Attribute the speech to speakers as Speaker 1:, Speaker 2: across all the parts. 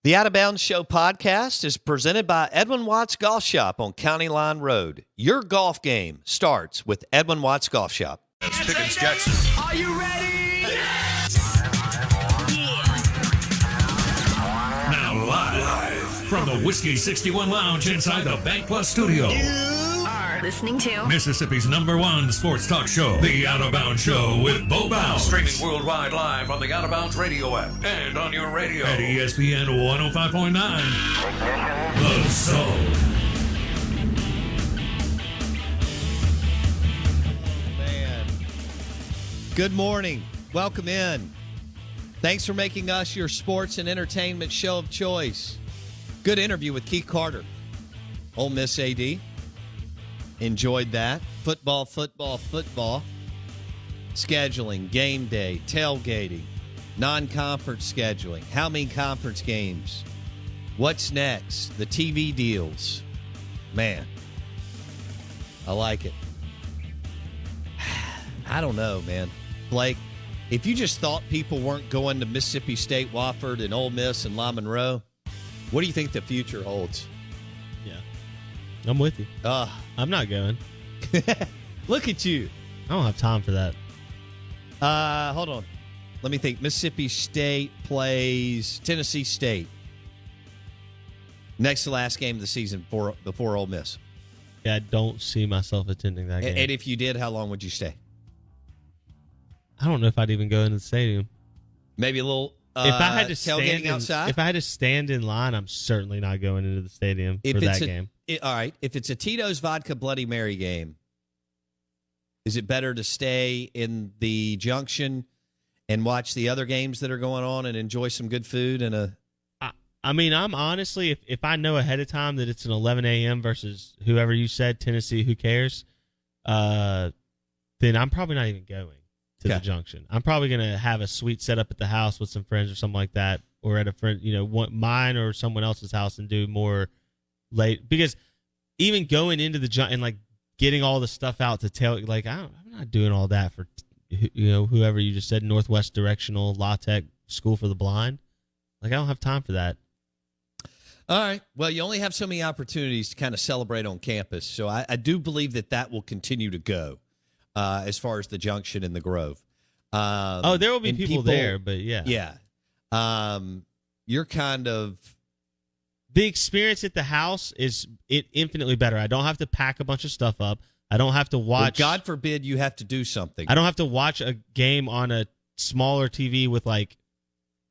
Speaker 1: The Out of Bounds Show podcast is presented by Edwin Watts Golf Shop on County Line Road. Your golf game starts with Edwin Watts Golf Shop.
Speaker 2: That's Pickens Jackson.
Speaker 3: Are you ready?
Speaker 2: Now live from the Whiskey 61 Lounge inside the Bank Plus studio.
Speaker 3: Are listening to
Speaker 2: Mississippi's #1 sports talk show, The Out of Bounds Show with Bo Bounds. Streaming worldwide live on the Out of Bounds radio app and on your radio at ESPN 105.9. The Zone.
Speaker 1: Man. Good morning. Welcome in. Thanks for making us your sports and entertainment show of choice. Good interview with Keith Carter, Ole Miss AD. Enjoyed that. Football. Scheduling, game day, tailgating, non-conference scheduling, how many conference games, what's next, the TV deals. Man, I like it. I don't know, man. Blake, if you just thought people weren't going to Mississippi State, Wofford, and Ole Miss and La Monroe, what do you think the future holds?
Speaker 4: Yeah, I'm with you. I'm not going.
Speaker 1: Look at you.
Speaker 4: I don't have time for that.
Speaker 1: Hold on. Let me think. Mississippi State plays Tennessee State. Next to last game of the season before Ole Miss.
Speaker 4: Yeah, I don't see myself attending that game.
Speaker 1: And if you did, how long would you stay?
Speaker 4: I don't know if I'd even go into the stadium.
Speaker 1: Maybe a little
Speaker 4: if I had to
Speaker 1: tailgating outside?
Speaker 4: If I had to stand in line, I'm certainly not going into the stadium for that game.
Speaker 1: All right. If it's a Tito's Vodka Bloody Mary game, is it better to stay in the Junction and watch the other games that are going on and enjoy some good food and a...
Speaker 4: I mean, I'm honestly, if I know ahead of time that it's an 11 a.m. versus whoever you said, Tennessee, who cares, then I'm probably not even going to the Junction. I'm probably going to have a sweet setup at the house with some friends or something like that, or at a friend, mine or someone else's house and do more late. Because even going into the Junction and like getting all the stuff out to tell, like I'm not doing all that for whoever you just said, Northwest Directional La Tech School for the Blind. Like I don't have time for that.
Speaker 1: All right. Well, you only have so many opportunities to kind of celebrate on campus. So I do believe that will continue to go as far as the Junction and the Grove.
Speaker 4: There will be people there, but yeah.
Speaker 1: Yeah. You're kind of...
Speaker 4: The experience at the house is infinitely better. I don't have to pack a bunch of stuff up. I don't have to watch...
Speaker 1: Well, God forbid you have to do something.
Speaker 4: I don't have to watch a game on a smaller TV with like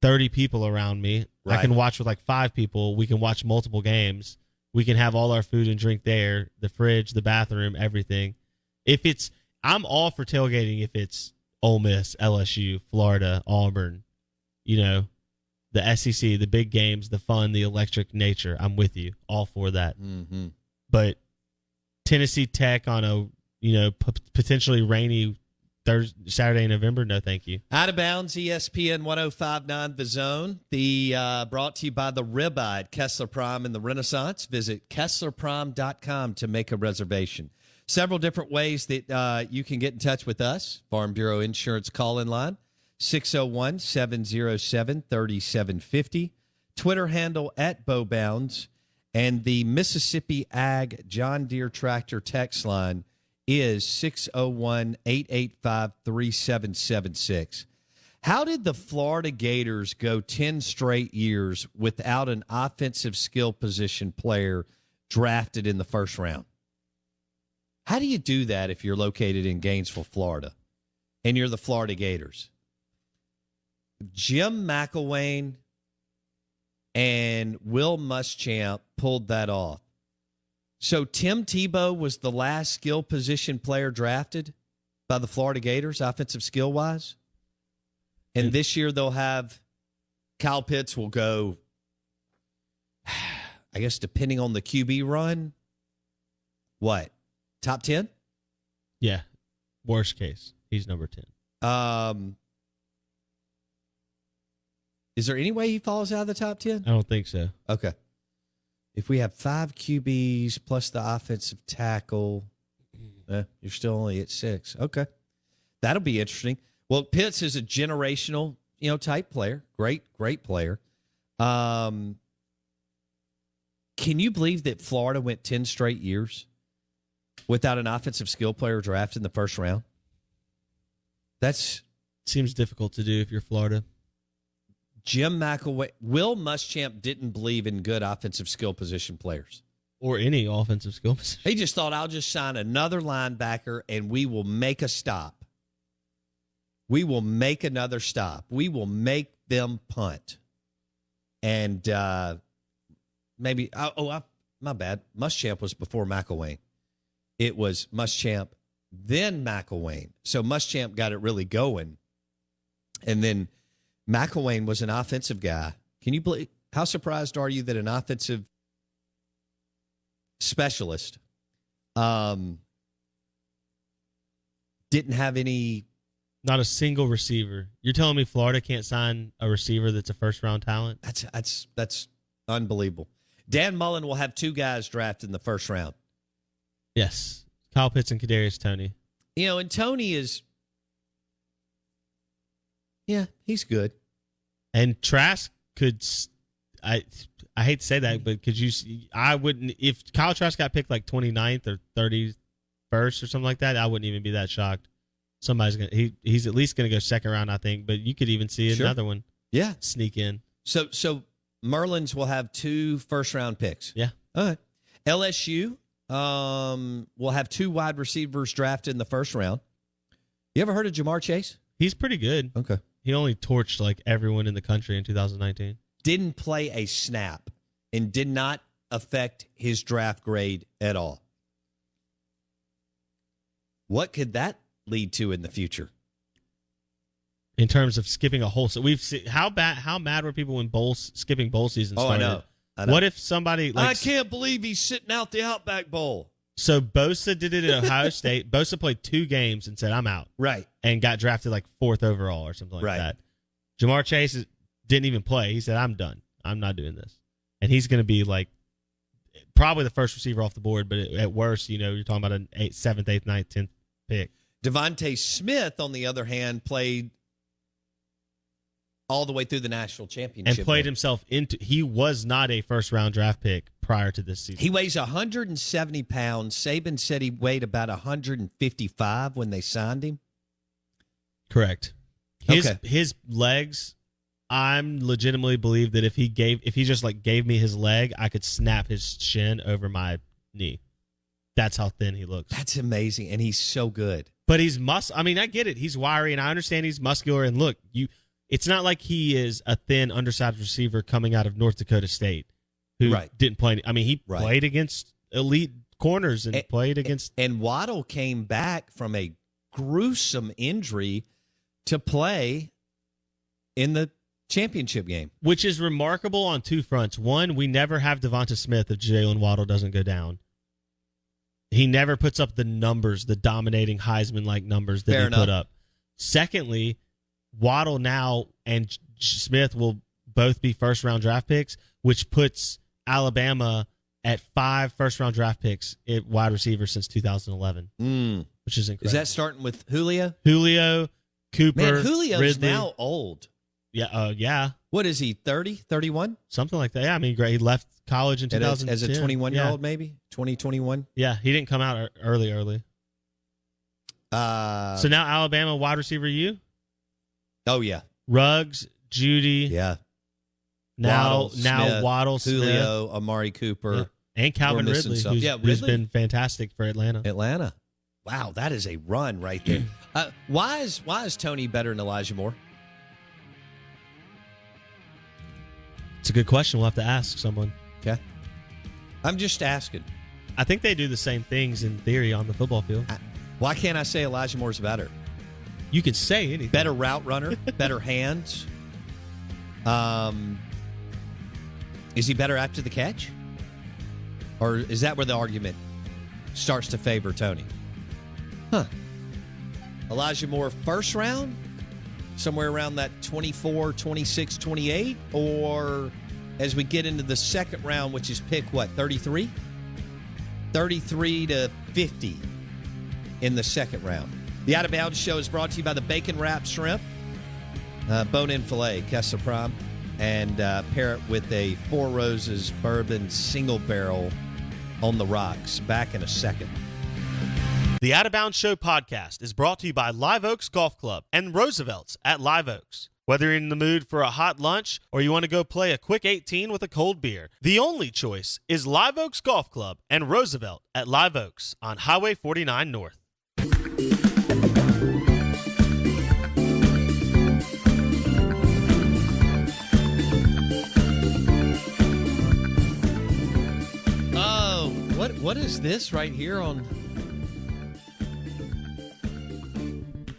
Speaker 4: 30 people around me. Right. I can watch with like 5 people. We can watch multiple games. We can have all our food and drink there, the fridge, the bathroom, everything. I'm all for tailgating if it's Ole Miss, LSU, Florida, Auburn, the SEC, the big games, the fun, the electric nature. I'm with you. All for that.
Speaker 1: Mm-hmm. But
Speaker 4: Tennessee Tech on a potentially rainy Saturday in November, no thank you.
Speaker 1: Out of Bounds, ESPN 105.9 The Zone. Brought to you by the Ribeye at Kessler Prime in the Renaissance. Visit KesslerPrime.com to make a reservation. Several different ways that you can get in touch with us. Farm Bureau Insurance call-in line, 601-707-3750. Twitter handle at BoBounds. And the Mississippi Ag John Deere Tractor text line is 601-885-3776. How did the Florida Gators go 10 straight years without an offensive skill position player drafted in the first round? How do you do that if you're located in Gainesville, Florida, and you're the Florida Gators? Jim McElwain and Will Muschamp pulled that off. So Tim Tebow was the last skill position player drafted by the Florida Gators, offensive skill-wise. And this year they'll have Kyle Pitts will go, I guess, depending on the QB run, what? Top 10?
Speaker 4: Yeah. Worst case, he's number 10.
Speaker 1: Is there any way he falls out of the top 10?
Speaker 4: I don't think so.
Speaker 1: Okay. If we have 5 QBs plus the offensive tackle, you're still only at 6. Okay. That'll be interesting. Well, Pitts is a generational, type player. Great player. Can you believe that Florida went 10 straight years without an offensive skill player drafted in the first round? That's
Speaker 4: seems difficult to do if you're Florida.
Speaker 1: Jim McElwain. Will Muschamp didn't believe in good offensive skill position players.
Speaker 4: Or any offensive skill position.
Speaker 1: He just thought, I'll just sign another linebacker and we will make a stop. We will make another stop. We will make them punt. And maybe, my bad. Muschamp was before McElwain. It was Muschamp, then McElwain. So Muschamp got it really going. And then McElwain was an offensive guy. Can you believe, how surprised are you that an offensive specialist didn't have any?
Speaker 4: Not a single receiver. You're telling me Florida can't sign a receiver that's a first-round talent?
Speaker 1: That's unbelievable. Dan Mullen will have 2 guys drafted in the first round.
Speaker 4: Yes. Kyle Pitts and Kadarius Toney.
Speaker 1: You know, and Toney is, yeah, he's good.
Speaker 4: And Trask could, I hate to say that, but I wouldn't, if Kyle Trask got picked like 29th or 31st or something like that, I wouldn't even be that shocked. Somebody's going to, he's at least going to go second round, I think, but you could even see another one sneak in.
Speaker 1: So Merlins will have 2 first-round picks.
Speaker 4: Yeah.
Speaker 1: All right. LSU will have 2 wide receivers drafted in the first round. You ever heard of Jamar Chase?
Speaker 4: He's pretty good.
Speaker 1: Okay.
Speaker 4: He only torched like everyone in the country in 2019.
Speaker 1: Didn't play a snap and did not affect his draft grade at all. What could that lead to in the future?
Speaker 4: In terms of skipping a whole, so we've seen how mad were people when skipping bowl season started?
Speaker 1: I know.
Speaker 4: What if somebody like,
Speaker 1: I can't believe he's sitting out the Outback Bowl.
Speaker 4: So Bosa did it at Ohio State. Bosa played 2 games and said, I'm out.
Speaker 1: Right.
Speaker 4: And got drafted like 4th overall or something like that. Jamar Chase didn't even play. He said, I'm done. I'm not doing this. And he's going to be like probably the first receiver off the board, but at worst, you're talking about an 7th, 8th, 9th, 10th pick.
Speaker 1: Devontae Smith, on the other hand, played all the way through the national championship.
Speaker 4: And played himself into, he was not a first-round draft pick prior to this season.
Speaker 1: He weighs 170 pounds. Saban said he weighed about 155 when they signed him.
Speaker 4: Correct. His legs, I'm legitimately believe that if he just like gave me his leg, I could snap his shin over my knee. That's how thin he looks.
Speaker 1: That's amazing, and he's so good.
Speaker 4: But he's I mean, I get it. He's wiry, and I understand he's muscular. And look, it's not like he is a thin, undersized receiver coming out of North Dakota State who didn't play. I mean, he played against elite corners and played against.
Speaker 1: And Waddle came back from a gruesome injury to play in the championship game,
Speaker 4: which is remarkable on 2 fronts. One, we never have Devonta Smith if Jalen Waddle doesn't go down. He never puts up the numbers, the dominating Heisman-like numbers that he put up. Secondly, Waddle now and Smith will both be first-round draft picks, which puts Alabama at 5 first-round draft picks at wide receiver since 2011, which is incredible.
Speaker 1: Is that starting with Julio?
Speaker 4: Julio, Cooper,
Speaker 1: Man, Julio's
Speaker 4: Ridley.
Speaker 1: now old.
Speaker 4: Yeah, yeah.
Speaker 1: What is he, 30, 31?
Speaker 4: Something like that. Yeah, I mean, great. He left college in 2010.
Speaker 1: As a 21-year-old, maybe? 2021?
Speaker 4: Yeah, he didn't come out early. So now Alabama wide receiver you?
Speaker 1: Oh, yeah.
Speaker 4: Ruggs, Judy.
Speaker 1: Yeah.
Speaker 4: Now
Speaker 1: Smith,
Speaker 4: Waddle,
Speaker 1: Julio,
Speaker 4: Smith.
Speaker 1: Amari Cooper.
Speaker 4: And Calvin Ridley, who's been fantastic for Atlanta.
Speaker 1: Wow, that is a run right there. Why is Toney better than Elijah Moore?
Speaker 4: It's a good question. We'll have to ask someone.
Speaker 1: Okay. I'm just asking.
Speaker 4: I think they do the same things in theory on the football field.
Speaker 1: Why can't I say Elijah Moore's better?
Speaker 4: You can say anything.
Speaker 1: Better route runner, better hands. Is he better after the catch? Or is that where the argument starts to favor Toney? Elijah Moore first round? Somewhere around that 24, 26, 28? Or as we get into the second round, which is pick, 33? 33 to 50 in the second round. The Out of Bounds Show is brought to you by the Bacon Wrap Shrimp, Bone-In Filet, Kessler Prime. and pair it with a Four Roses bourbon single barrel on the rocks. Back in a second.
Speaker 4: The Out of Bounds Show podcast is brought to you by Live Oaks Golf Club and Roosevelt's at Live Oaks. Whether you're in the mood for a hot lunch or you want to go play a quick 18 with a cold beer, the only choice is Live Oaks Golf Club and Roosevelt at Live Oaks on Highway 49 North.
Speaker 1: Oh, what is this right here on...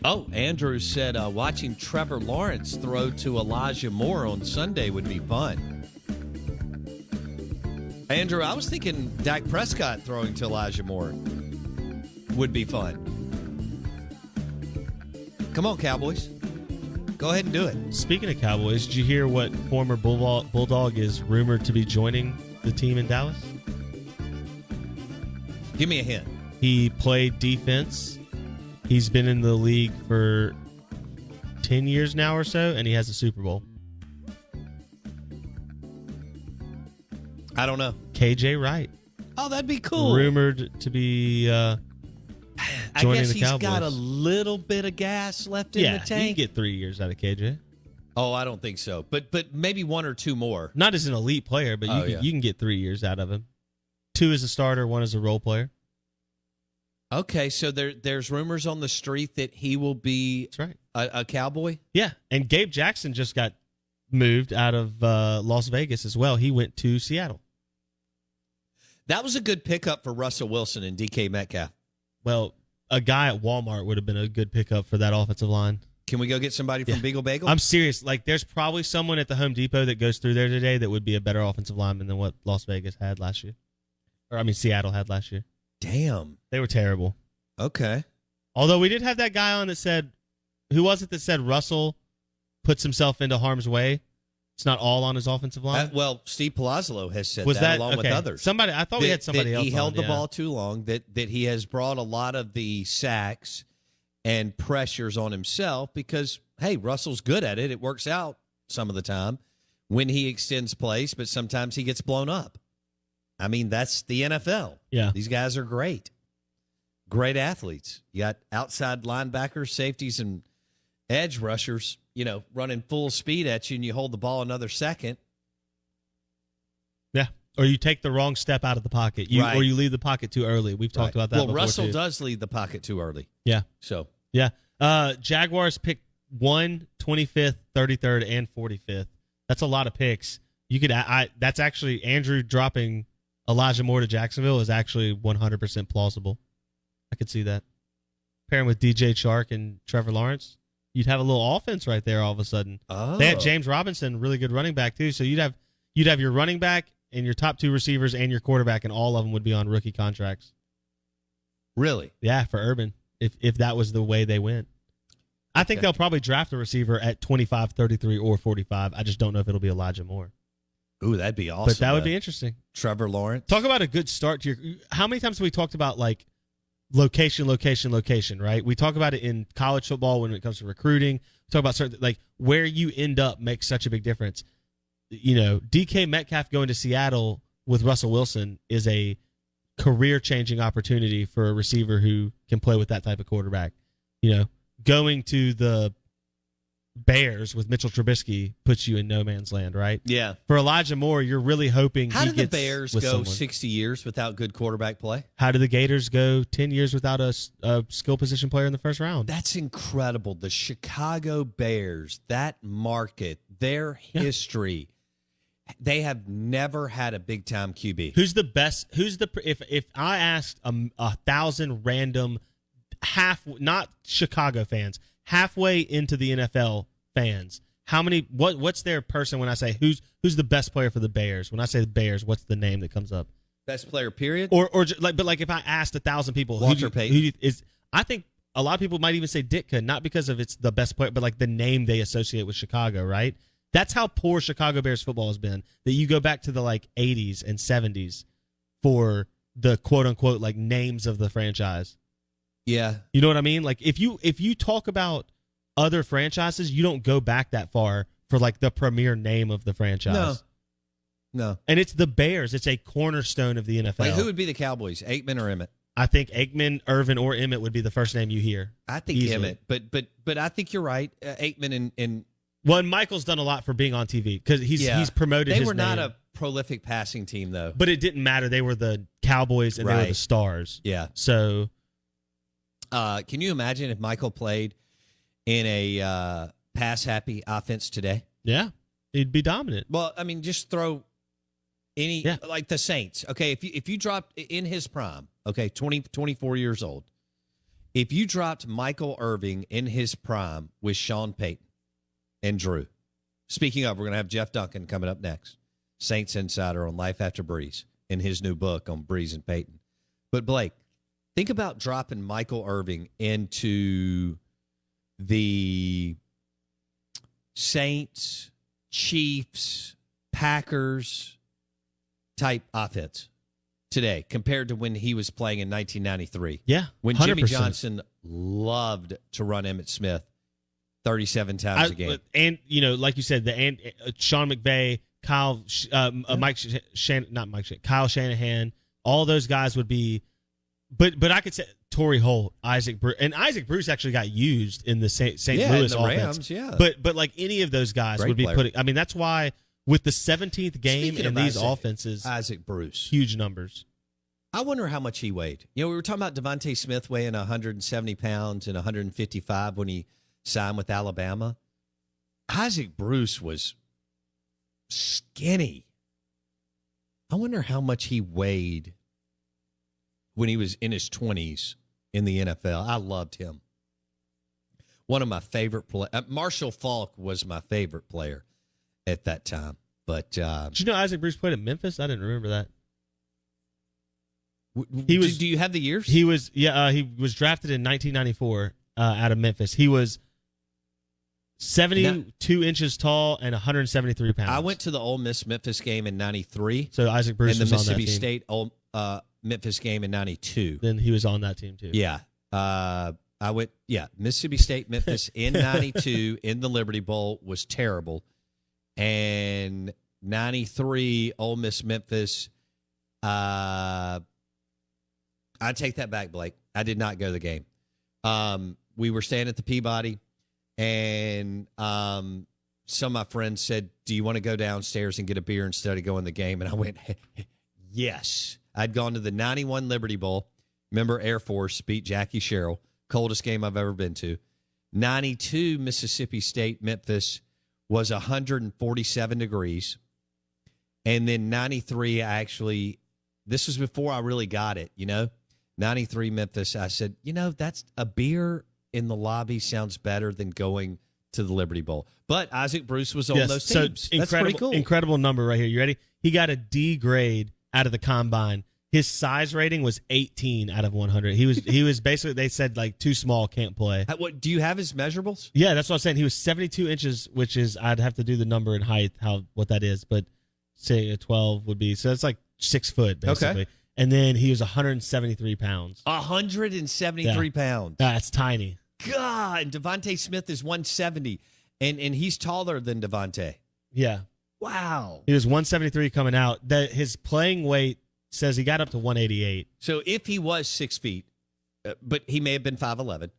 Speaker 1: Oh, Andrew said watching Trevor Lawrence throw to Elijah Moore on Sunday would be fun. Andrew, I was thinking Dak Prescott throwing to Elijah Moore would be fun. Come on, Cowboys. Go ahead and do it.
Speaker 4: Speaking of Cowboys, did you hear what former Bulldog is rumored to be joining the team in Dallas?
Speaker 1: Give me a hint.
Speaker 4: He played defense. He's been in the league for 10 years now or so, and he has a Super Bowl.
Speaker 1: I don't know.
Speaker 4: KJ Wright.
Speaker 1: Oh, that'd be cool.
Speaker 4: Rumored to be
Speaker 1: I
Speaker 4: joining
Speaker 1: guess
Speaker 4: the
Speaker 1: he's
Speaker 4: Cowboys.
Speaker 1: got a little bit of gas left in the
Speaker 4: you can
Speaker 1: tank.
Speaker 4: get 3 years out of KJ.
Speaker 1: Oh, I don't think so. But maybe one or two more.
Speaker 4: Not as an elite player, but you can get 3 years out of him. 2 as a starter, 1 as a role player.
Speaker 1: Okay, so there's rumors on the street that he will be
Speaker 4: That's right.
Speaker 1: a Cowboy?
Speaker 4: Yeah, and Gabe Jackson just got moved out of Las Vegas as well. He went to Seattle.
Speaker 1: That was a good pickup for Russell Wilson and DK Metcalf.
Speaker 4: Well, a guy at Walmart would have been a good pickup for that offensive line.
Speaker 1: Can we go get somebody from Beagle Bagel?
Speaker 4: I'm serious. Like, there's probably someone at the Home Depot that goes through there today that would be a better offensive lineman than what Las Vegas had last year. Seattle had last year.
Speaker 1: Damn.
Speaker 4: They were terrible.
Speaker 1: Okay.
Speaker 4: Although we did have that guy on that said, who was it that said Russell puts himself into harm's way? It's not all on his offensive line.
Speaker 1: Well, Steve Palazzolo has said
Speaker 4: Was
Speaker 1: that along with
Speaker 4: okay.
Speaker 1: others.
Speaker 4: Somebody, I thought we had somebody else.
Speaker 1: He held
Speaker 4: on,
Speaker 1: the ball too long. That he has brought a lot of the sacks and pressures on himself because, hey, Russell's good at it. It works out some of the time when he extends plays, but sometimes he gets blown up. I mean, that's the NFL.
Speaker 4: Yeah.
Speaker 1: These guys are great. Great athletes. You got outside linebackers, safeties, and edge rushers, running full speed at you, and you hold the ball another second.
Speaker 4: Yeah. Or you take the wrong step out of the pocket.
Speaker 1: Right.
Speaker 4: Or you leave the pocket too early. We've talked about that before.
Speaker 1: Well, Russell
Speaker 4: too.
Speaker 1: does leave the pocket too early.
Speaker 4: Yeah.
Speaker 1: So.
Speaker 4: Yeah. Jaguars picked 1, 25th, 33rd, and 45th. That's a lot of picks. You could. That's actually Andrew dropping Elijah Moore to Jacksonville is actually 100% plausible. I could see that. Pairing with DJ Chark and Trevor Lawrence, you'd have a little offense right there all of a sudden.
Speaker 1: Oh.
Speaker 4: They had James Robinson, really good running back too. So you'd have your running back and your top 2 receivers and your quarterback, and all of them would be on rookie contracts.
Speaker 1: Really?
Speaker 4: Yeah, for Urban, if that was the way they went. I think they'll probably draft a receiver at 25, 33, or 45. I just don't know if it'll be Elijah Moore.
Speaker 1: Ooh, that'd be awesome.
Speaker 4: But that would be interesting.
Speaker 1: Trevor Lawrence.
Speaker 4: Talk about a good start to your. How many times have we talked about like location, right? We talk about it in college football when it comes to recruiting. We talk about certain like where you end up makes such a big difference. DK Metcalf going to Seattle with Russell Wilson is a career-changing opportunity for a receiver who can play with that type of quarterback. Going to the Bears with Mitchell Trubisky puts you in no man's land, right?
Speaker 1: Yeah.
Speaker 4: For Elijah Moore, you're really hoping
Speaker 1: How
Speaker 4: he
Speaker 1: did the
Speaker 4: gets
Speaker 1: Bears
Speaker 4: with
Speaker 1: go
Speaker 4: someone.
Speaker 1: 60 years without good quarterback play?
Speaker 4: How did the Gators go 10 years without a skill position player in the first round?
Speaker 1: That's incredible. The Chicago Bears, that market, their history, they have never had a big-time QB.
Speaker 4: Who's the best? If I asked 1,000 random not Chicago fans, halfway into the NFL fans, how many? What's their person when I say who's the best player for the Bears? When I say the Bears, what's the name that comes up?
Speaker 1: Best player, period?
Speaker 4: But if I asked 1,000 people,
Speaker 1: Walter Payton.
Speaker 4: I think a lot of people might even say Ditka, not because of it's the best player, but like the name they associate with Chicago, right? That's how poor Chicago Bears football has been. That you go back to the 80s and 70s for the quote unquote names of the franchise.
Speaker 1: Yeah.
Speaker 4: You know what I mean? Like if you talk about other franchises, you don't go back that far for like the premier name of the franchise.
Speaker 1: No.
Speaker 4: And it's the Bears. It's a cornerstone of the NFL.
Speaker 1: Like, who would be the Cowboys? Aikman or Emmett?
Speaker 4: I think Aikman, Irvin, or Emmett would be the first name you hear.
Speaker 1: I think
Speaker 4: easily.
Speaker 1: Emmett, but I think you're right. Aikman and
Speaker 4: well, and Michael's done a lot for being on TV because he's promoted.
Speaker 1: They
Speaker 4: his
Speaker 1: were not
Speaker 4: name.
Speaker 1: a prolific passing team though.
Speaker 4: But it didn't matter. They were the Cowboys and they were the stars.
Speaker 1: Yeah.
Speaker 4: So,
Speaker 1: can you imagine if Michael played in a pass happy offense today?
Speaker 4: Yeah, he'd be dominant.
Speaker 1: Well, I mean, just throw any like the Saints. Okay, if you dropped in his prime, okay, 24 years old. If you dropped Michael Irving in his prime with Sean Payton and Drew. Speaking of, we're going to have Jeff Duncan coming up next. Saints Insider on Life After Brees in his new book on Brees and Payton. But Blake, think about dropping Michael Irving into the Saints, Chiefs, Packers type offense today compared to when he was playing in 1993.
Speaker 4: Yeah,
Speaker 1: when
Speaker 4: 100%.
Speaker 1: Jimmy Johnson loved to run Emmitt Smith 37 times a game.
Speaker 4: And, like you said, Sean McVay, Kyle Shanahan, all those guys would be. But I could say Torrey Holt, Isaac Bruce, and Isaac Bruce actually got used in the St. Louis
Speaker 1: the
Speaker 4: offense.
Speaker 1: Rams, yeah.
Speaker 4: But like any of those guys
Speaker 1: Great
Speaker 4: would be
Speaker 1: player.
Speaker 4: putting. I mean, that's why with the 17th game
Speaker 1: Speaking
Speaker 4: in
Speaker 1: of
Speaker 4: these
Speaker 1: Isaac,
Speaker 4: offenses,
Speaker 1: Isaac Bruce,
Speaker 4: huge numbers.
Speaker 1: I wonder how much he weighed. We were talking about Devontae Smith weighing 170 pounds and 155 when he signed with Alabama. Isaac Bruce was skinny. I wonder how much he weighed when he was in his 20s in the NFL. I loved him. One of my favorite players. Marshall Faulk was my favorite player at that time. But
Speaker 4: did you know Isaac Bruce played at Memphis? I didn't remember that.
Speaker 1: He was. Do you have the years?
Speaker 4: He was. Yeah, he was drafted in 1994 out of Memphis. He was 72 inches tall and 173 pounds.
Speaker 1: I went to the Ole Miss Memphis game in '93.
Speaker 4: So Isaac Bruce
Speaker 1: and the
Speaker 4: was on that
Speaker 1: Mississippi
Speaker 4: team.
Speaker 1: State Memphis game in '92.
Speaker 4: Then he was on that team too.
Speaker 1: Yeah. I went. Yeah, Mississippi State Memphis in '92 in the Liberty Bowl was terrible, and '93 Ole Miss Memphis. I take that back, Blake. I did not go to the game. We were staying at the Peabody, and some of my friends said, "Do you want to go downstairs and get a beer instead of going to the game?" And I went, yes. I'd gone to the 91 Liberty Bowl. Remember, Air Force beat Jackie Sherrill. Coldest game I've ever been to. 92 Mississippi State Memphis was 147 degrees. And then 93, this was before I really got it, 93 Memphis, I said, that's a beer in the lobby sounds better than going to the Liberty Bowl. But Isaac Bruce was on those teams. That's pretty cool.
Speaker 4: Incredible number right here. You ready? He got a D grade out of the combine. His size rating was 18 out of 100. He was basically, they said like too small, can't play.
Speaker 1: What do you have his measurables?
Speaker 4: Yeah, that's what I'm saying. He was 72 inches, which is, I'd have to do the number in height, what that is, but say a 12 would be, so it's like 6 foot basically. Okay. And then he was 173 pounds.
Speaker 1: 173 pounds.
Speaker 4: That's tiny.
Speaker 1: God, and Devontae Smith is 170, and he's taller than Devontae.
Speaker 4: Yeah.
Speaker 1: Wow.
Speaker 4: He was 173 coming out. His playing weight says he got up to 188.
Speaker 1: So if he was 6 feet, but he may have been 5'11",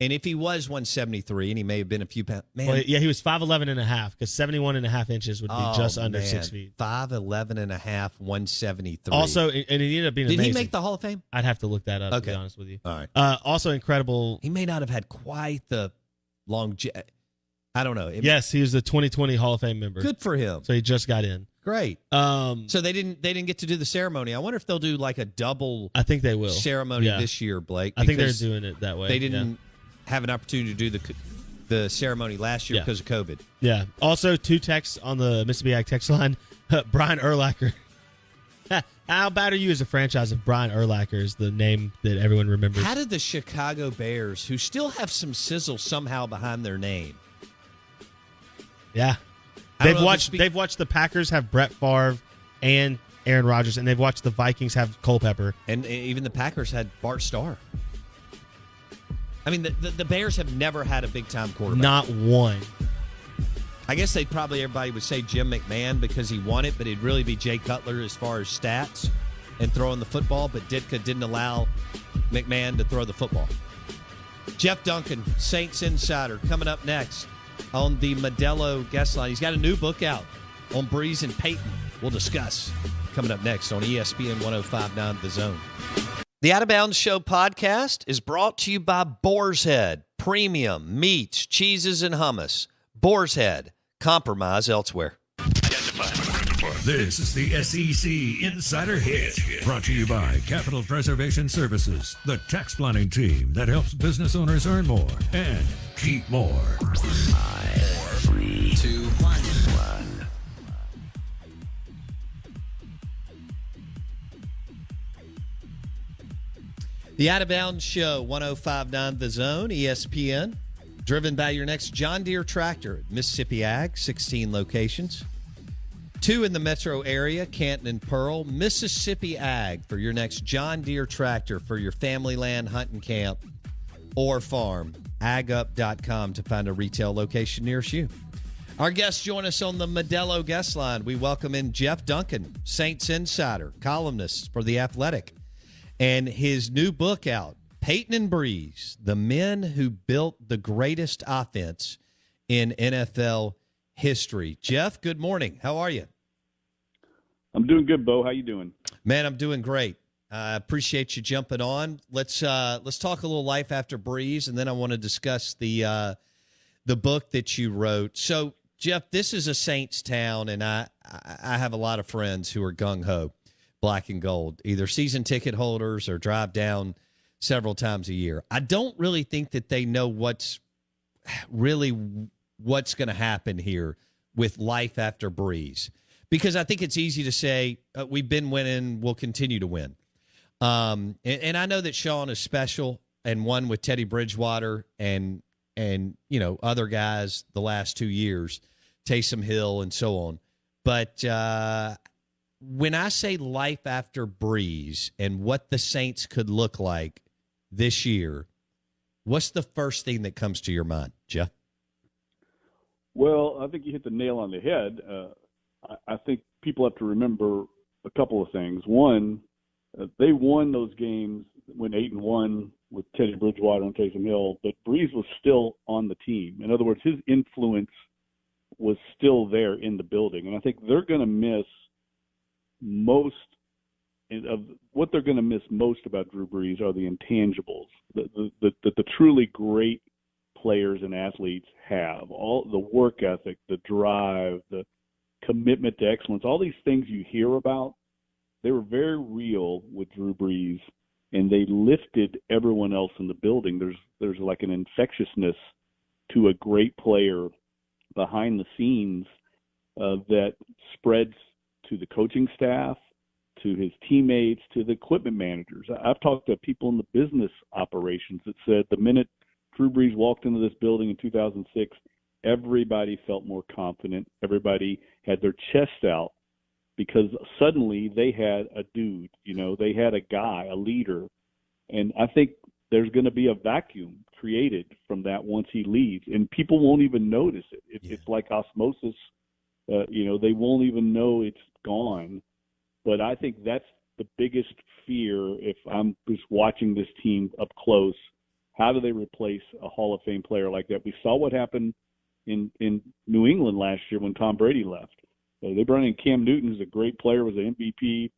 Speaker 1: and if he was 173 and he may have been a few pounds, man.
Speaker 4: Well, yeah, he was 5'11 and a half because 71 and a half inches would be just under 6 feet.
Speaker 1: 5'11 and a half, 173.
Speaker 4: Also, and he ended up being
Speaker 1: Did
Speaker 4: amazing.
Speaker 1: he make the Hall of Fame?
Speaker 4: I'd have to look that up,
Speaker 1: okay.
Speaker 4: To be honest with you.
Speaker 1: All right.
Speaker 4: Also incredible.
Speaker 1: He may not have had quite the I don't know.
Speaker 4: Yes, he was the 2020 Hall of Fame member.
Speaker 1: Good for him.
Speaker 4: So he just got in.
Speaker 1: Great. So they didn't get to do the ceremony. I wonder if they'll do like a double.
Speaker 4: I think they will
Speaker 1: ceremony this year, Blake.
Speaker 4: I think they're doing it that way.
Speaker 1: They didn't have an opportunity to do the ceremony last year because of COVID.
Speaker 4: Yeah. Also, 2 texts on the Mississippi Ag text line. Brian Urlacher. How bad are you as a franchise if Brian Urlacher is the name that everyone remembers?
Speaker 1: How did the Chicago Bears, who still have some sizzle somehow behind their name?
Speaker 4: Yeah. They've watched the Packers have Brett Favre and Aaron Rodgers, and they've watched the Vikings have Culpepper.
Speaker 1: And even the Packers had Bart Starr. I mean, the Bears have never had a big-time quarterback.
Speaker 4: Not one.
Speaker 1: I guess everybody would say Jim McMahon because he won it, but it'd really be Jay Cutler as far as stats and throwing the football, but Ditka didn't allow McMahon to throw the football. Jeff Duncan, Saints Insider, coming up next on the Modelo guest line. He's got a new book out on Brees and Payton. We'll discuss coming up next on ESPN 105.9 The Zone. The Out of Bounds Show podcast is brought to you by Boar's Head, premium meats, cheeses, and hummus. Boar's Head, compromise elsewhere.
Speaker 2: This is the SEC Insider Hit, brought to you by Capital Preservation Services, the tax planning team that helps business owners earn more and keep more. 5, 4, 3, 2, 1.
Speaker 1: The Out of Bounds Show, 105.9 The Zone, ESPN. Driven by your next John Deere tractor at Mississippi Ag, 16 locations. 2 in the metro area, Canton and Pearl. Mississippi Ag for your next John Deere tractor for your family land, hunting camp, or farm. agup.com to find a retail location nearest you. Our guests join us on the Modelo guest line. We welcome in Jeff Duncan, Saints Insider, columnist for The Athletic, and his new book out, Payton and Brees, the men who built the greatest offense in NFL history. Jeff, good morning. How are you?
Speaker 5: I'm doing good, Bo. How you doing?
Speaker 1: Man, I'm doing great. I appreciate you jumping on. Let's talk a little life after Brees, and then I want to discuss the book that you wrote. So, Jeff, this is a Saints town, and I have a lot of friends who are gung-ho, black and gold, either season ticket holders or drive down several times a year. I don't really think that they know what's going to happen here with life after Brees, because I think it's easy to say we've been winning, we'll continue to win. And I know that Sean is special and won with Teddy Bridgewater and other guys the last 2 years, Taysom Hill and so on. But when I say life after Brees and what the Saints could look like this year, what's the first thing that comes to your mind, Jeff?
Speaker 5: Well, I think you hit the nail on the head. I think people have to remember a couple of things. One, they won those games, went 8-1 with Teddy Bridgewater and Taysom Hill, but Brees was still on the team. In other words, his influence was still there in the building. And I think they're going to miss most of what they're going to miss most about Drew Brees are the intangibles that the truly great players and athletes have. All the work ethic, the drive, the commitment to excellence, all these things you hear about, they were very real with Drew Brees, and they lifted everyone else in the building. There's like an infectiousness to a great player behind the scenes that spreads to the coaching staff, to his teammates, to the equipment managers. I've talked to people in the business operations that said the minute Drew Brees walked into this building in 2006, everybody felt more confident. Everybody had their chest out because suddenly they had a dude, they had a guy, a leader. And I think there's going to be a vacuum created from that once he leaves, and people won't even notice it. It's like osmosis. They won't even know it's gone. But I think that's the biggest fear if I'm just watching this team up close. How do they replace a Hall of Fame player like that? We saw what happened in New England last year when Tom Brady left. They brought in Cam Newton, who's a great player, was an MVP.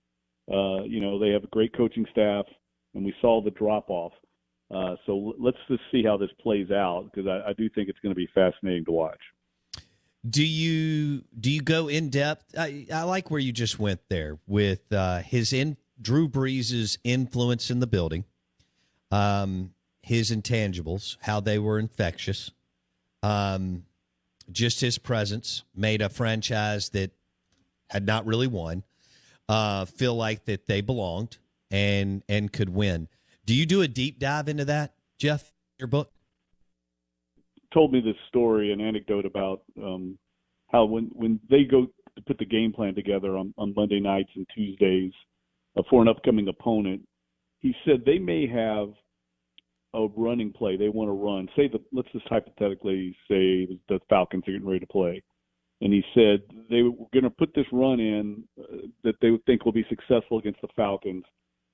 Speaker 5: They have a great coaching staff, and we saw the drop-off. So let's just see how this plays out, because I do think it's going to be fascinating to watch.
Speaker 1: Do you go in depth? I like where you just went there with Drew Brees' influence in the building, his intangibles, how they were infectious, just his presence made a franchise that had not really won feel like that they belonged and could win. Do you do a deep dive into that, Jeff, your book?
Speaker 5: Told me this story, an anecdote about how when they go to put the game plan together on Monday nights and Tuesdays for an upcoming opponent, he said they may have a running play they want to run. Let's just hypothetically say the Falcons are getting ready to play. and he said they were going to put this run in that they would think will be successful against the Falcons.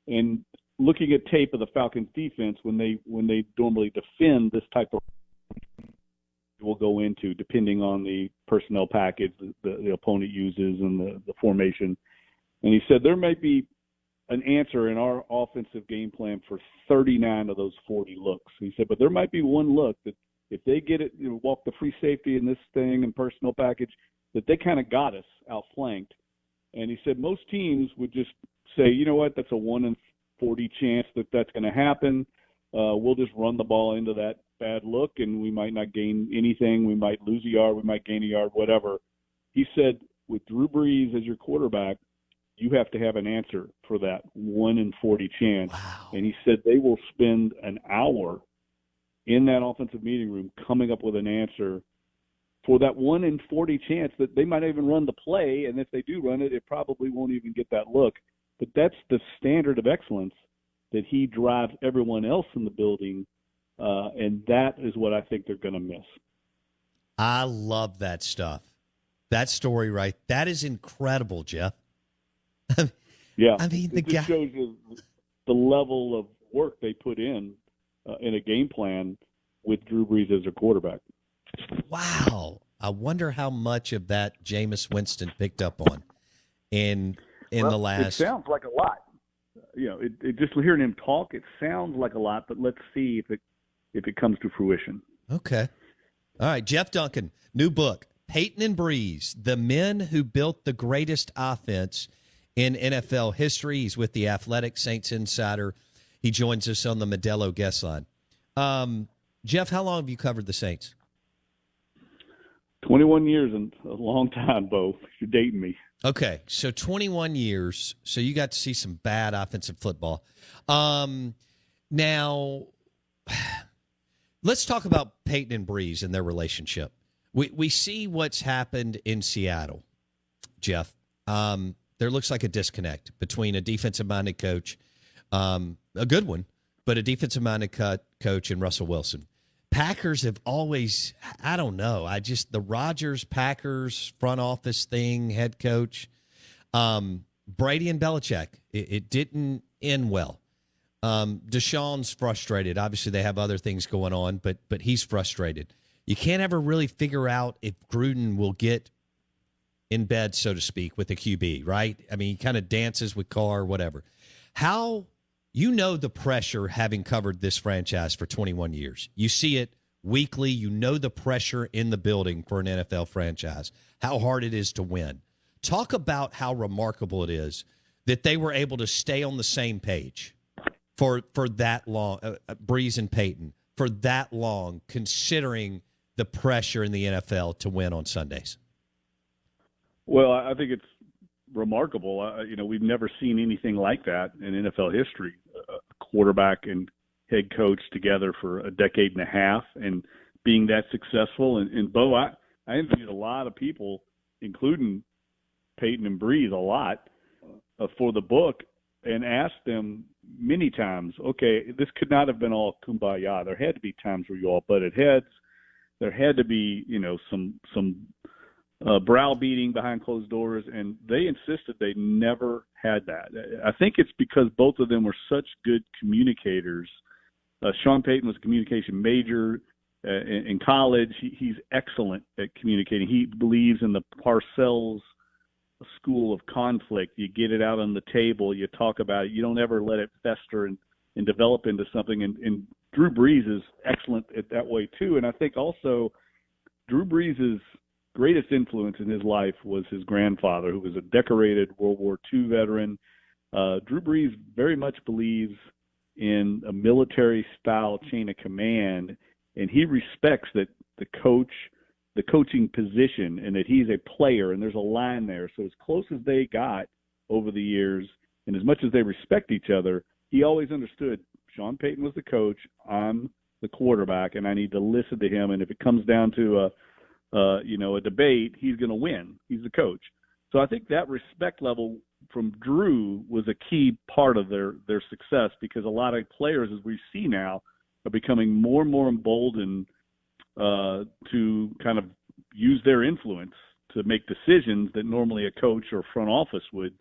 Speaker 5: And looking at tape of the Falcons defense, when they normally defend this type of will go into, depending on the personnel package the opponent uses and the formation. And he said there might be an answer in our offensive game plan for 39 of those 40 looks. He said, but there might be one look that if they get it, walk the free safety in this thing and personnel package, that they kind of got us outflanked. And he said most teams would just say, you know what, that's a 1 in 40 chance that that's going to happen. We'll just run the ball into that bad look, and we might not gain anything. We might lose a yard. We might gain a yard, whatever. He said, with Drew Brees as your quarterback, you have to have an answer for that 1 in 40 chance.
Speaker 1: Wow.
Speaker 5: And he said they will spend an hour in that offensive meeting room coming up with an answer for that 1 in 40 chance that they might even run the play, and if they do run it, it probably won't even get that look. But that's the standard of excellence that he drives everyone else in the building, and that is what I think they're going to miss.
Speaker 1: I love that stuff. That story, right? That is incredible, Jeff.
Speaker 5: Yeah,
Speaker 1: I mean,
Speaker 5: it just shows you the level of work they put in a game plan with Drew Brees as their quarterback.
Speaker 1: Wow. I wonder how much of that Jameis Winston picked up on in the last.
Speaker 5: It sounds like a lot. It just hearing him talk, it sounds like a lot, but let's see if it comes to fruition.
Speaker 1: Okay. All right, Jeff Duncan, new book, Payton and Brees, the men who built the greatest offense in NFL history. He's with the Athletic Saints Insider. He joins us on the Modelo guest line. Jeff, how long have you covered the Saints?
Speaker 5: 21 years and a long time, Bo. You're dating me.
Speaker 1: Okay, so 21 years. So you got to see some bad offensive football. Now, let's talk about Payton and Brees and their relationship. We see what's happened in Seattle, Jeff. There looks like a disconnect between a defensive-minded coach, a good one, but a defensive-minded coach and Russell Wilson. Packers have always, I don't know, the Rodgers-Packers front office thing, head coach, Brady and Belichick, it didn't end well. Deshaun's frustrated. Obviously, they have other things going on, but he's frustrated. You can't ever really figure out if Gruden will get in bed, so to speak, with the QB, right? I mean, he kind of dances with Carr, whatever. How, the pressure having covered this franchise for 21 years. You see it weekly. You know the pressure in the building for an NFL franchise, how hard it is to win. Talk about how remarkable it is that they were able to stay on the same page for that long, Brees and Payton, for that long, considering the pressure in the NFL to win on Sundays.
Speaker 5: Well, I think it's remarkable. We've never seen anything like that in NFL history. A quarterback and head coach together for a decade and a half and being that successful. And Bo, I interviewed a lot of people, including Payton and Brees, a lot for the book, and asked them many times, okay, this could not have been all kumbaya. There had to be times where you all butted heads. There had to be, some browbeating behind closed doors, and they insisted they never had that. I think it's because both of them were such good communicators. Sean Payton was a communication major in college. He's excellent at communicating. He believes in the Parcells school of conflict. You get it out on the table. You talk about it. You don't ever let it fester and develop into something. And Drew Brees is excellent at that way too. And I think also Drew Brees' greatest influence in his life was his grandfather, who was a decorated World War II veteran. Drew Brees very much believes in a military-style chain of command, and he respects that the coaching position, and that he's a player, and there's a line there. So as close as they got over the years, and as much as they respect each other, he always understood Sean Payton was the coach, I'm the quarterback, and I need to listen to him. And if it comes down to a debate, he's going to win. He's the coach. So I think that respect level from Drew was a key part of their success, because a lot of players, as we see now, are becoming more and more emboldened to kind of use their influence to make decisions that normally a coach or front office would.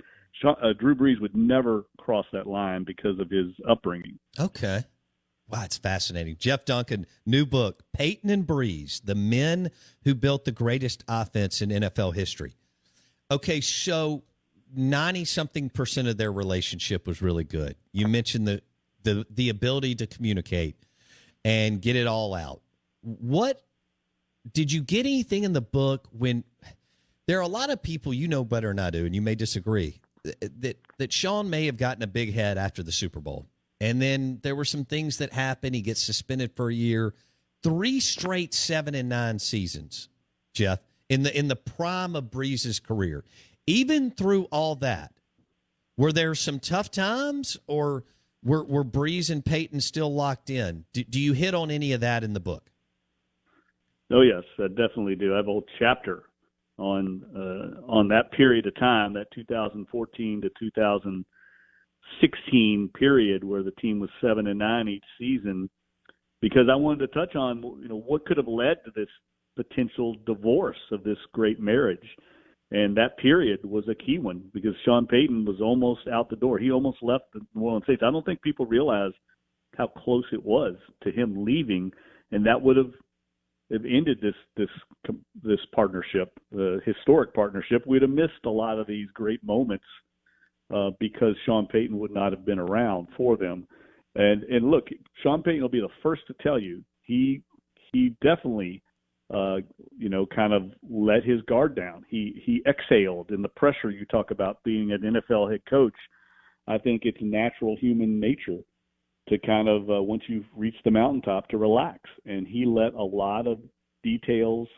Speaker 5: Drew Brees would never cross that line because of his upbringing.
Speaker 1: Okay. Wow, it's fascinating. Jeff Duncan, new book, Payton and Brees, the men who built the greatest offense in NFL history. Okay, so 90-something% of their relationship was really good. You mentioned the ability to communicate and get it all out. What did you get anything in the book when there are a lot of people, you know better than I do, and you may disagree, that Sean may have gotten a big head after the Super Bowl. And then there were some things that happened. He gets suspended for a year. 3 straight 7-9 seasons, Jeff, in the prime of Brees' career. Even through all that, were there some tough times, or were Brees and Payton still locked in? Do you hit on any of that in the book?
Speaker 5: Oh, yes, I definitely do. I have a whole chapter on that period of time, that 2014 to 2016 period where the team was 7-9 each season, because I wanted to touch on, what could have led to this potential divorce of this great marriage. And that period was a key one because Sean Payton was almost out the door. He almost left the New Orleans Saints. I don't think people realize how close it was to him leaving, and that would have ended this partnership, historic partnership. We'd have missed a lot of these great moments because Sean Payton would not have been around for them. And look, Sean Payton will be the first to tell you he definitely kind of let his guard down. He exhaled in the pressure you talk about being an NFL head coach. I think it's natural human nature to kind of, once you've reached the mountaintop, to relax. And he let a lot of details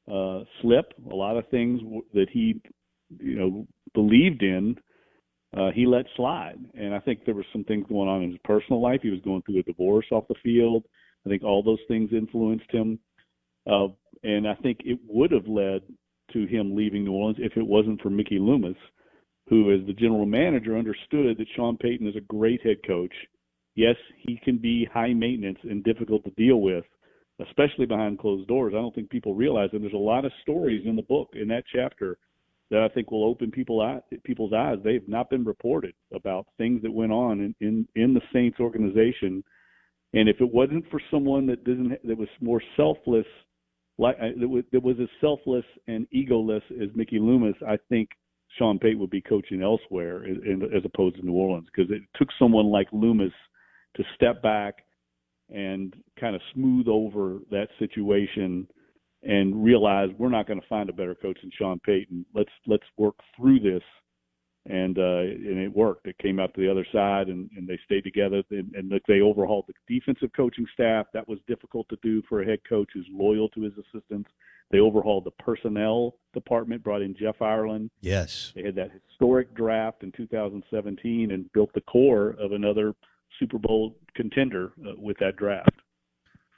Speaker 5: slip, a lot of things that he, believed in, he let slide. And I think there were some things going on in his personal life. He was going through a divorce off the field. I think all those things influenced him. And I think it would have led to him leaving New Orleans if it wasn't for Mickey Loomis, who, as the general manager, understood that Sean Payton is a great head coach. Yes, he can be high maintenance and difficult to deal with, especially behind closed doors. I don't think people realize that there's a lot of stories in the book, in that chapter, that I think will open people's eyes. They've not been reported about things that went on in the Saints organization. And if it wasn't for someone that was more selfless, that was as selfless and egoless as Mickey Loomis, I think Sean Payton would be coaching elsewhere as opposed to New Orleans, because it took someone like Loomis to step back and kind of smooth over that situation and realize we're not going to find a better coach than Sean Payton. Let's work through this. And it worked. It came out to the other side, and they stayed together. And they overhauled the defensive coaching staff. That was difficult to do for a head coach who's loyal to his assistants. They overhauled the personnel department, brought in Jeff Ireland.
Speaker 1: Yes.
Speaker 5: They had that historic draft in 2017 and built the core of another Super Bowl contender with that draft.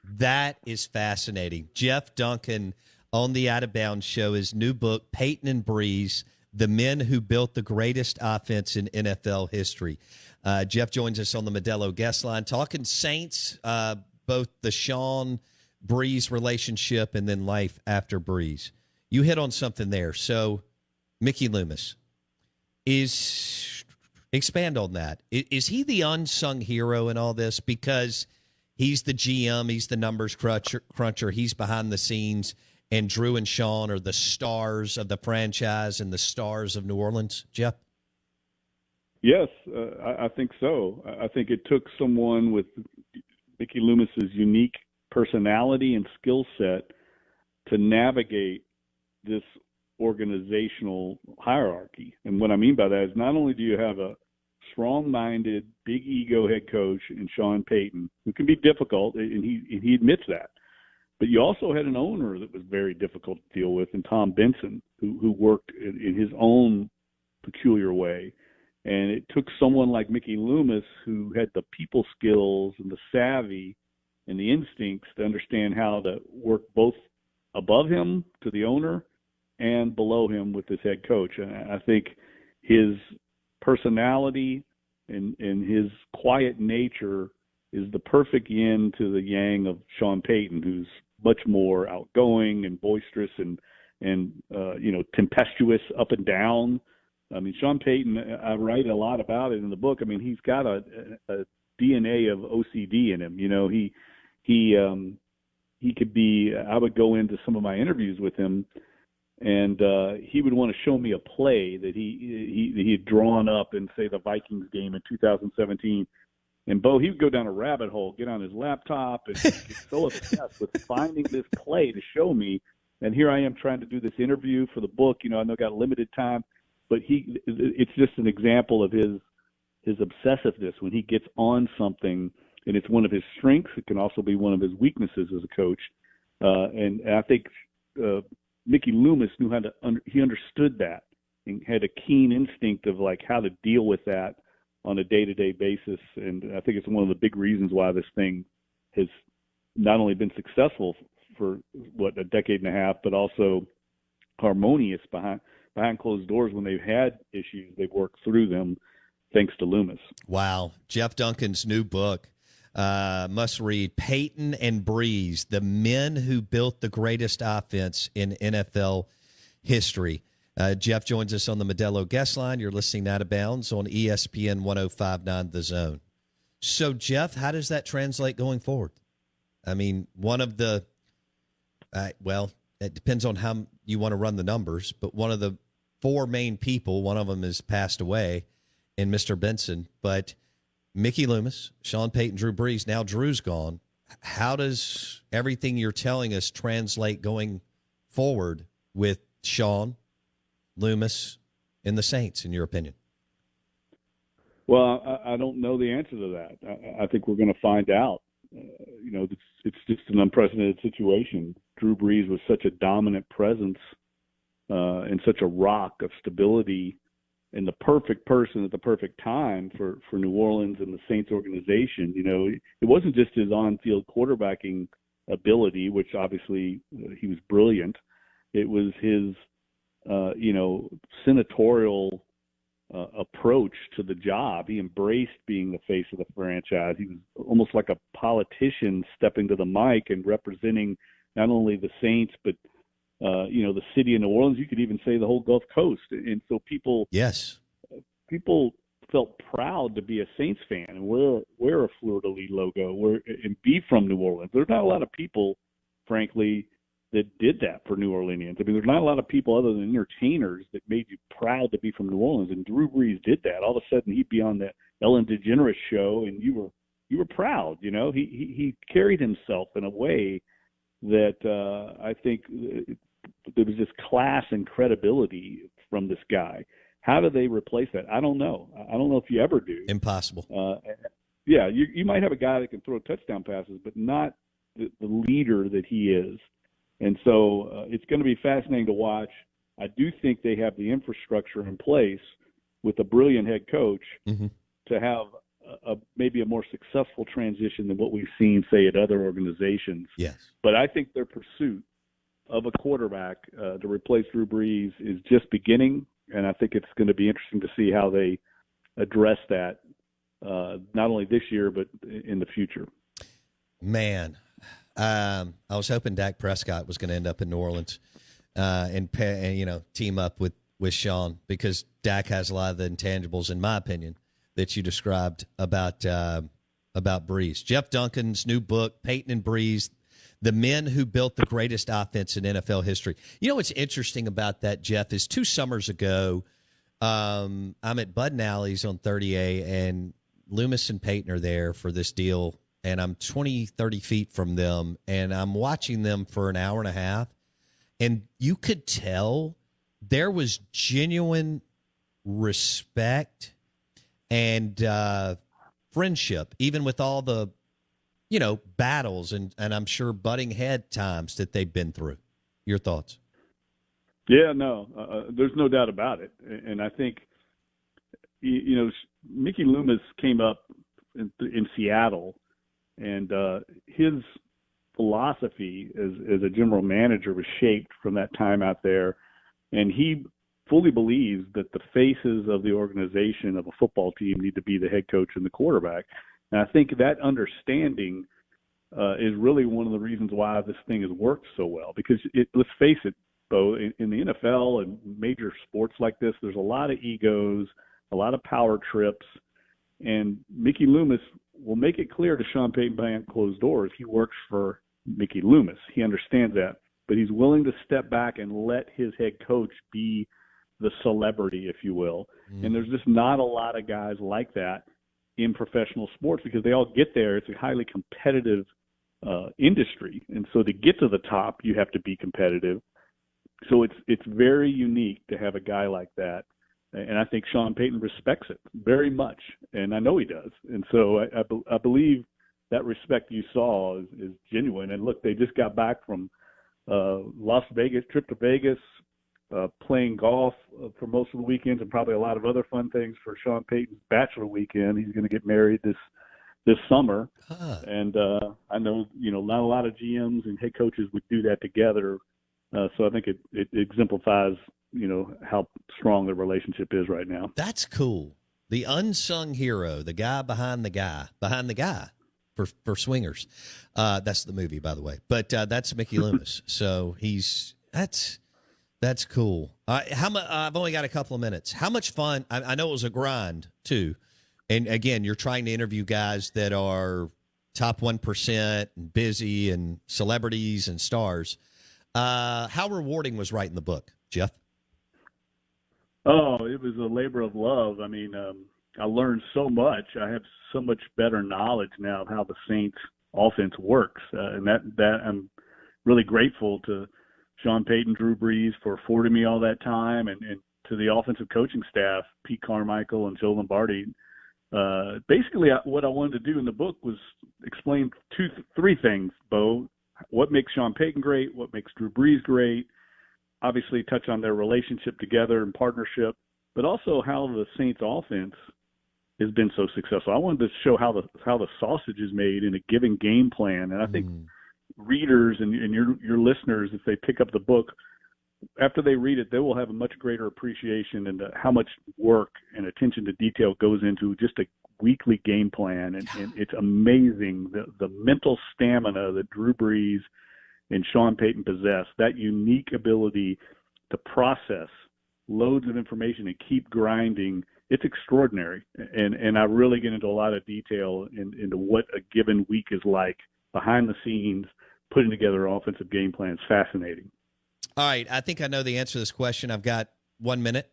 Speaker 1: That is fascinating. Jeff Duncan on the Out of Bounds show, his new book, Payton and Brees, the men who built the greatest offense in NFL history. Jeff joins us on the Modelo guest line, talking Saints, both the Sean Brees relationship and then life after Brees. You hit on something there. So Mickey Loomis, expand on that. Is he the unsung hero in all this? Because he's the GM, he's the numbers cruncher, he's behind the scenes, and Drew and Sean are the stars of the franchise and the stars of New Orleans, Jeff?
Speaker 5: Yes, I think so. I think it took someone with Mickey Loomis's unique personality and skill set to navigate this organizational hierarchy. And what I mean by that is not only do you have a strong-minded, big ego head coach in Sean Payton, who can be difficult, and he admits that, but you also had an owner that was very difficult to deal with, in Tom Benson, who worked in his own peculiar way. And it took someone like Mickey Loomis, who had the people skills and the savvy and the instincts to understand how to work both above him to the owner and below him with his head coach. And I think his personality and his quiet nature is the perfect yin to the yang of Sean Payton, who's much more outgoing and boisterous and tempestuous up and down. I mean, Sean Payton, I write a lot about it in the book. I mean, he's got a DNA of OCD in him. He could be. I would go into some of my interviews with him, and he would want to show me a play that he had drawn up in, say, the Vikings game in 2017. And Bo, he would go down a rabbit hole, get on his laptop, and get so obsessed with finding this play to show me. And here I am trying to do this interview for the book. I know I got limited time, but it's just an example of his obsessiveness when he gets on something, and it's one of his strengths. It can also be one of his weaknesses as a coach. And I think Mickey Loomis he understood that and had a keen instinct of like how to deal with that on a day-to-day basis. And I think it's one of the big reasons why this thing has not only been successful for a decade and a half, but also harmonious behind closed doors. When they've had issues, they've worked through them thanks to Loomis.
Speaker 1: Wow. Jeff Duncan's new book, must read, Payton and Brees, the men who built the greatest offense in NFL history. Jeff joins us on the Modelo guest line. You're listening to Out of Bounds on ESPN 105.9 The Zone. So, Jeff, how does that translate going forward? I mean, one of the it depends on how you want to run the numbers, but one of the four main people, one of them has passed away in Mr. Benson, but Mickey Loomis, Sean Payton, Drew Brees, now Drew's gone. How does everything you're telling us translate going forward with Sean, Loomis, and the Saints, in your opinion?
Speaker 5: Well, I don't know the answer to that. I think we're going to find out. It's just an unprecedented situation. Drew Brees was such a dominant presence and such a rock of stability and the perfect person at the perfect time for New Orleans and the Saints organization. It wasn't just his on-field quarterbacking ability, which obviously he was brilliant. It was his, senatorial approach to the job. He embraced being the face of the franchise. He was almost like a politician stepping to the mic and representing not only the Saints, but the city of New Orleans. You could even say the whole Gulf Coast. And so people felt proud to be a Saints fan and wear a fleur-de-lis logo and be from New Orleans. There's not a lot of people, frankly, that did that for New Orleanians. I mean, there's not a lot of people other than entertainers that made you proud to be from New Orleans. And Drew Brees did that. All of a sudden, he'd be on the Ellen DeGeneres show, and you were proud. He carried himself in a way that I think there was just class and credibility from this guy. How do they replace that? I don't know. I don't know if you ever do.
Speaker 1: Impossible.
Speaker 5: You might have a guy that can throw touchdown passes, but not the leader that he is. And so it's going to be fascinating to watch. I do think they have the infrastructure in place with a brilliant head coach to have maybe a more successful transition than what we've seen, say, at other organizations.
Speaker 1: Yes.
Speaker 5: But I think their pursuit of a quarterback to replace Drew Brees is just beginning, and I think it's going to be interesting to see how they address that, not only this year but in the future.
Speaker 1: Man, I was hoping Dak Prescott was going to end up in New Orleans and team up with Sean, because Dak has a lot of the intangibles, in my opinion, that you described about Brees. Jeff Duncan's new book, Payton and Brees, the men who built the greatest offense in NFL history. You know what's interesting about that, Jeff, is 2 summers ago, I'm at Bud and Alley's on 30A, and Loomis and Payton are there for this deal, and I'm 20, 30 feet from them, and I'm watching them for an hour and a half, and you could tell there was genuine respect and friendship, even with all the battles and I'm sure butting head times that they've been through. Your thoughts?
Speaker 5: Yeah, no, there's no doubt about it. And I think, Mickey Loomis came up in Seattle, and his philosophy as a general manager was shaped from that time out there. And he fully believes that the faces of the organization of a football team need to be the head coach and the quarterback. And I think that understanding is really one of the reasons why this thing has worked so well. Because let's face it, Bo, in the NFL and major sports like this, there's a lot of egos, a lot of power trips, and Mickey Loomis will make it clear to Sean Payton behind closed doors he works for Mickey Loomis. He understands that, but he's willing to step back and let his head coach be the celebrity, if you will. And there's just not a lot of guys like that in professional sports because they all get there. It's a highly competitive industry, and so to get to the top, you have to be competitive. So it's very unique to have a guy like that, and I think Sean Payton respects it very much, and I know he does. And so I believe that respect you saw is genuine. And look, they just got back from Las Vegas, trip to Vegas, playing golf for most of the weekends, and probably a lot of other fun things for Sean Payton's bachelor weekend. He's going to get married this summer, and I know not a lot of GMs and head coaches would do that together. So I think it exemplifies how strong the relationship is right now.
Speaker 1: That's cool. The unsung hero, the guy behind the guy for swingers. That's the movie, by the way. But that's Mickey Loomis. So that's cool. I've only got a couple of minutes. How much fun? I know it was a grind too. And again, you're trying to interview guys that are top 1% and busy and celebrities and stars. How rewarding was writing the book, Jeff?
Speaker 5: Oh, it was a labor of love. I mean, I learned so much. I have so much better knowledge now of how the Saints offense works. And that I'm really grateful to Sean Payton, Drew Brees for affording me all that time, and to the offensive coaching staff, Pete Carmichael and Joe Lombardi. Basically, what I wanted to do in the book was explain three things, Bo. What makes Sean Payton great, what makes Drew Brees great, obviously touch on their relationship together and partnership, but also how the Saints offense has been so successful. I wanted to show how the sausage is made in a given game plan. And I think readers and your listeners, if they pick up the book, after they read it, they will have a much greater appreciation into how much work and attention to detail goes into just a weekly game plan. And it's amazing the mental stamina that Drew Brees and Sean Payton possess, that unique ability to process loads of information and keep grinding. It's extraordinary. And I really get into a lot of detail into what a given week is like behind the scenes, putting together an offensive game plan. It's fascinating.
Speaker 1: All right, I think I know the answer to this question. I've got 1 minute.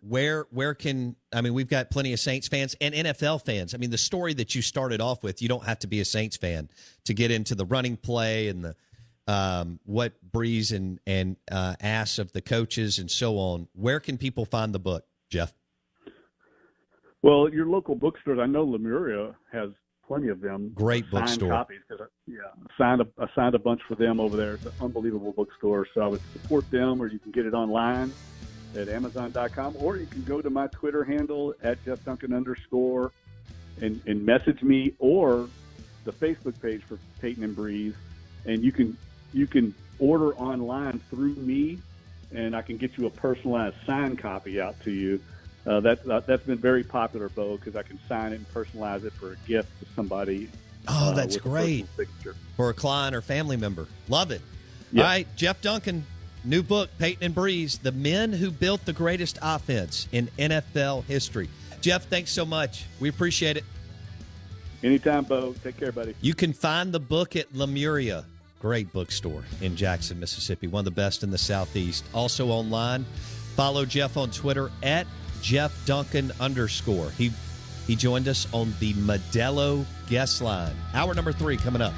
Speaker 1: Where we've got plenty of Saints fans and NFL fans. I mean, the story that you started off with, you don't have to be a Saints fan to get into the running play and the what Brees and asked of the coaches and so on. Where can people find the book, Jeff?
Speaker 5: Well, your local bookstores. I know Lemuria has plenty of them.
Speaker 1: Great bookstore.
Speaker 5: Copies, I signed a bunch for them over there. It's an unbelievable bookstore. So I would support them, or you can get it online at Amazon.com, or you can go to my Twitter handle at Jeff Duncan _ and message me, or the Facebook page for Payton and Brees, and you can order online through me, and I can get you a personalized signed copy out to you. That's been very popular, Bo, because I can sign it and personalize it for a gift to somebody.
Speaker 1: Oh, that's great. For a client or family member. Love it. Yep. All right, Jeff Duncan, new book, Payton and Brees, The Men Who Built the Greatest Offense in NFL History. Jeff, thanks so much. We appreciate it.
Speaker 5: Anytime, Bo. Take care, buddy.
Speaker 1: You can find the book at Lemuria. Great bookstore in Jackson, Mississippi. One of the best in the Southeast. Also online, follow Jeff on Twitter at Jeff Duncan _. He joined us on the Modelo guest line. Hour number 3 coming up.